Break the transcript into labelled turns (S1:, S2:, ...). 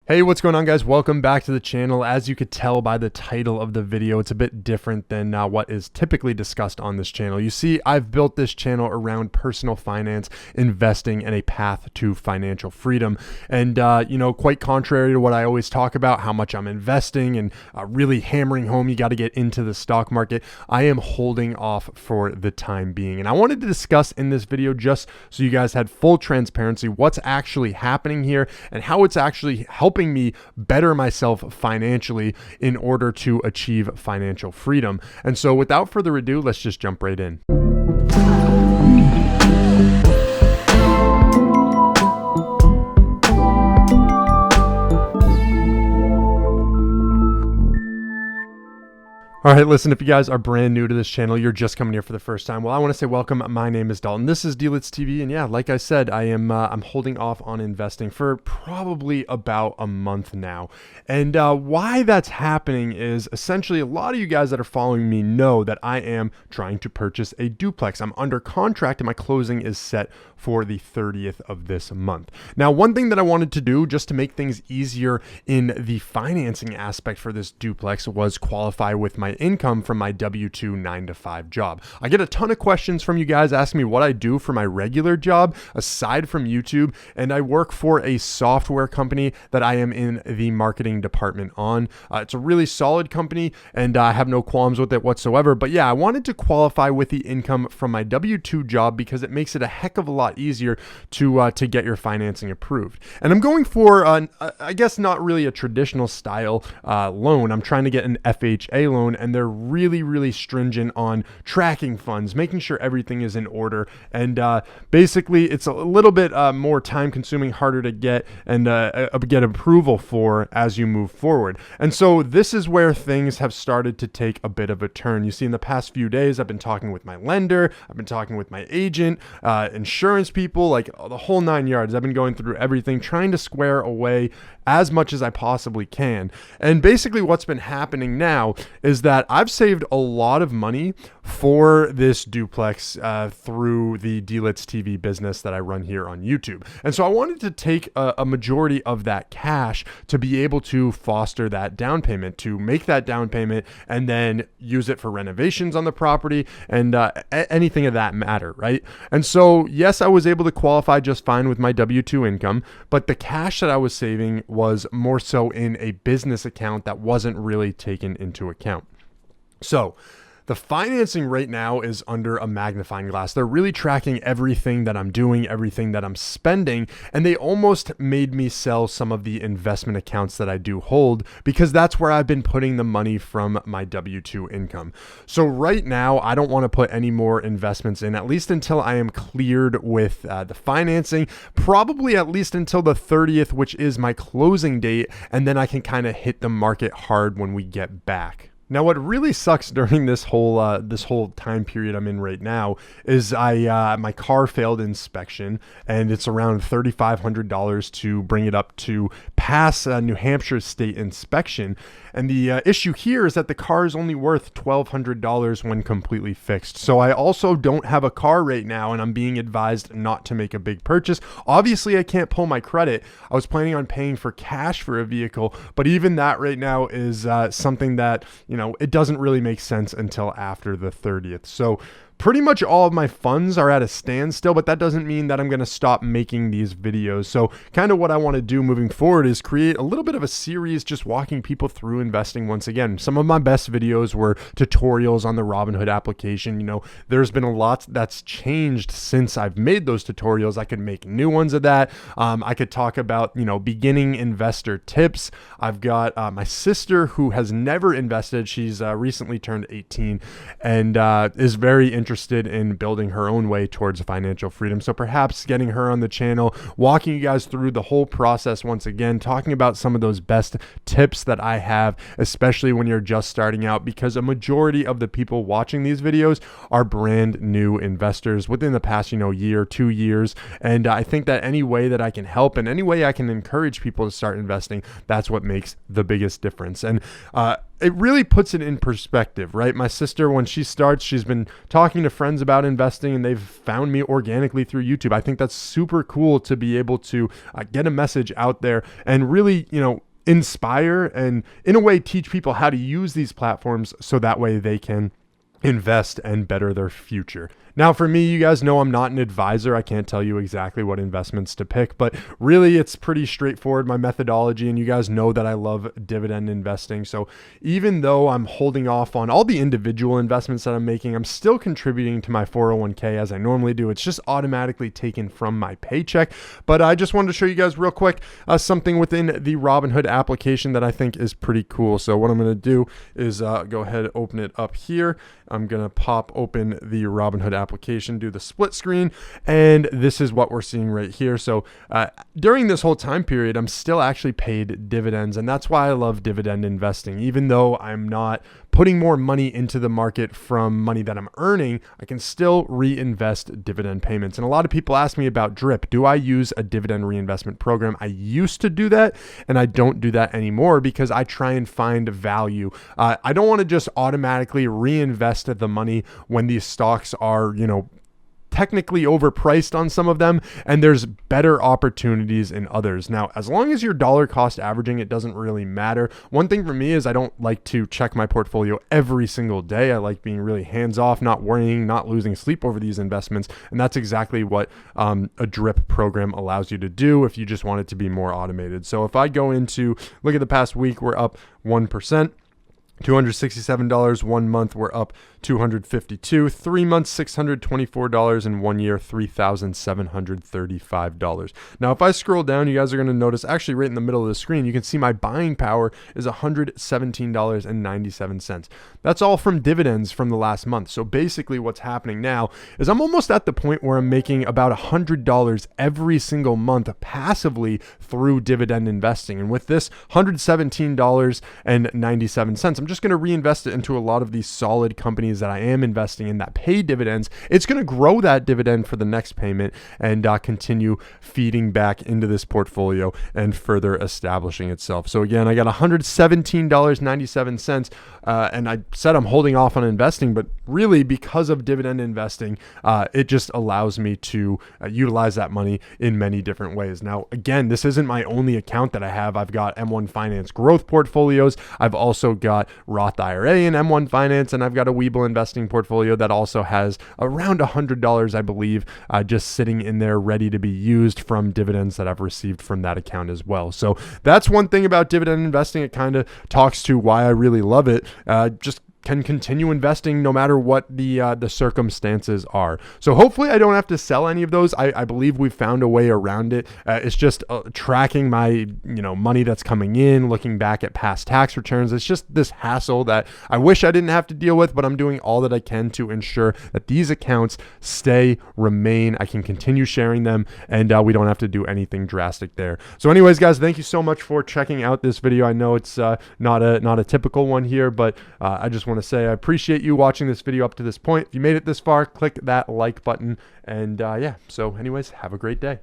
S1: Hey, what's going on, guys? Welcome back to the channel. As you could tell by the title of the video, it's a bit different than what is typically discussed on this channel. You see, I've built this channel around personal finance, investing, and a path to financial freedom. And, quite contrary to what I always talk about, how much I'm investing and really hammering home, you got to get into the stock market, I am holding off for the time being. And I wanted to discuss in this video, just so you guys had full transparency, what's actually happening here and how it's actually helping me better myself financially in order to achieve financial freedom. And so without further ado, let's just jump right in. All right, listen, if you guys are brand new to this channel, you're just coming here for the first time, well, I want to say welcome. My name is Dalton. This is dlitztv, and yeah, like I said, I'm holding off on investing for probably about a month now. And why that's happening is essentially a lot of you guys that are following me know that I am trying to purchase a duplex. I'm under contract and my closing is set for the 30th of this month. Now, one thing that I wanted to do just to make things easier in the financing aspect for this duplex was qualify with my income from my W-2 9-to-5 job. I get a ton of questions from you guys asking me what I do for my regular job aside from YouTube, and I work for a software company that I am in the marketing department on. It's a really solid company and I have no qualms with it whatsoever, but yeah, I wanted to qualify with the income from my W-2 job because it makes it a heck of a lot easier to get your financing approved. And I'm going for, I guess not really a traditional style loan. I'm trying to get an FHA loan, and they're really, really stringent on tracking funds, making sure everything is in order. And basically, it's a little bit more time consuming, harder to get and get approval for as you move forward. And so this is where things have started to take a bit of a turn. You see, in the past few days, I've been talking with my lender, I've been talking with my agent, insurance people, like the whole 9 yards. I've been going through everything, trying to square away as much as I possibly can. And basically what's been happening now is that I've saved a lot of money for this duplex through the dlitztv business that I run here on YouTube. And so I wanted to take a majority of that cash to be able to foster that down payment, to make that down payment and then use it for renovations on the property and anything of that matter, right? And so yes, I was able to qualify just fine with my W-2 income, but the cash that I was saving was more so in a business account that wasn't really taken into account. So the financing right now is under a magnifying glass. They're really tracking everything that I'm doing, everything that I'm spending, and they almost made me sell some of the investment accounts that I do hold because that's where I've been putting the money from my W-2 income. So right now, I don't want to put any more investments in, at least until I am cleared with the financing, probably at least until the 30th, which is my closing date, and then I can kind of hit the market hard when we get back. Now, what really sucks during this whole time period I'm in right now is my car failed inspection, and it's around $3,500 to bring it up to pass New Hampshire state inspection. And the issue here is that the car is only worth $1,200 when completely fixed. So I also don't have a car right now, and I'm being advised not to make a big purchase. Obviously, I can't pull my credit. I was planning on paying for cash for a vehicle, but even that right now is something that, it doesn't really make sense until after the 30th. So pretty much all of my funds are at a standstill, but that doesn't mean that I'm going to stop making these videos. So kind of what I want to do moving forward is create a little bit of a series just walking people through investing once again. Some of my best videos were tutorials on the Robinhood application. There's been a lot that's changed since I've made those tutorials. I could make new ones of that. I could talk about, beginning investor tips. I've got my sister who has never invested. She's recently turned 18 and is very interested in building her own way towards financial freedom. So perhaps getting her on the channel, walking you guys through the whole process once again, talking about some of those best tips that I have, especially when you're just starting out, because a majority of the people watching these videos are brand new investors within the past, year, 2 years. And I think that any way that I can help and any way I can encourage people to start investing, that's what makes the biggest difference. And it really puts it in perspective, right? My sister, when she starts, she's been talking to friends about investing and they've found me organically through YouTube. I think that's super cool to be able to get a message out there and really, inspire and in a way teach people how to use these platforms so that way they can invest and better their future. Now, for me, you guys know I'm not an advisor. I can't tell you exactly what investments to pick, but really it's pretty straightforward, my methodology, and you guys know that I love dividend investing. So even though I'm holding off on all the individual investments that I'm making, I'm still contributing to my 401k as I normally do. It's just automatically taken from my paycheck. But I just wanted to show you guys real quick something within the Robinhood application that I think is pretty cool. So what I'm going to do is go ahead and open it up here. I'm going to pop open the Robinhood application, do the split screen, and this is what we're seeing right here. So during this whole time period, I'm still actually paid dividends, and that's why I love dividend investing. Even though I'm not putting more money into the market from money that I'm earning, I can still reinvest dividend payments. And a lot of people ask me about DRIP. Do I use a dividend reinvestment program? I used to do that, and I don't do that anymore because I try and find value. I don't want to just automatically reinvest the money when these stocks are, technically overpriced on some of them and there's better opportunities in others. Now, as long as you're dollar cost averaging, it doesn't really matter. One thing for me is I don't like to check my portfolio every single day. I like being really hands-off, not worrying, not losing sleep over these investments. And that's exactly what a DRIP program allows you to do if you just want it to be more automated. So if I go into, look at the past week, we're up 1%. $267. 1 month, we're up $252. 3 months, $624, and 1 year, $3,735. Now, if I scroll down, you guys are going to notice, actually right in the middle of the screen, you can see my buying power is $117.97. That's all from dividends from the last month. So basically what's happening now is I'm almost at the point where I'm making about $100 every single month passively through dividend investing. And with this $117.97, I'm just going to reinvest it into a lot of these solid companies that I am investing in that pay dividends. It's going to grow that dividend for the next payment and continue feeding back into this portfolio and further establishing itself. So again, I got $117.97, and I said I'm holding off on investing, but really because of dividend investing, it just allows me to utilize that money in many different ways. Now, again, this isn't my only account that I have. I've got M1 Finance growth portfolios. I've also got Roth IRA and M1 Finance, and I've got a webull investing portfolio that also has around $100, I believe, just sitting in there ready to be used from dividends that I've received from that account as well. So that's one thing about dividend investing. It kind of talks to why I really love it. Just can continue investing no matter what the circumstances are. So hopefully I don't have to sell any of those. I believe we've found a way around it. It's just tracking my money that's coming in, looking back at past tax returns. It's just this hassle that I wish I didn't have to deal with, but I'm doing all that I can to ensure that these accounts remain. I can continue sharing them, and we don't have to do anything drastic there. So anyways, guys, thank you so much for checking out this video. I know it's not a typical one here, but I just want to say I appreciate you watching this video up to this point. If you made it this far, click that like button. And yeah, so anyways, have a great day.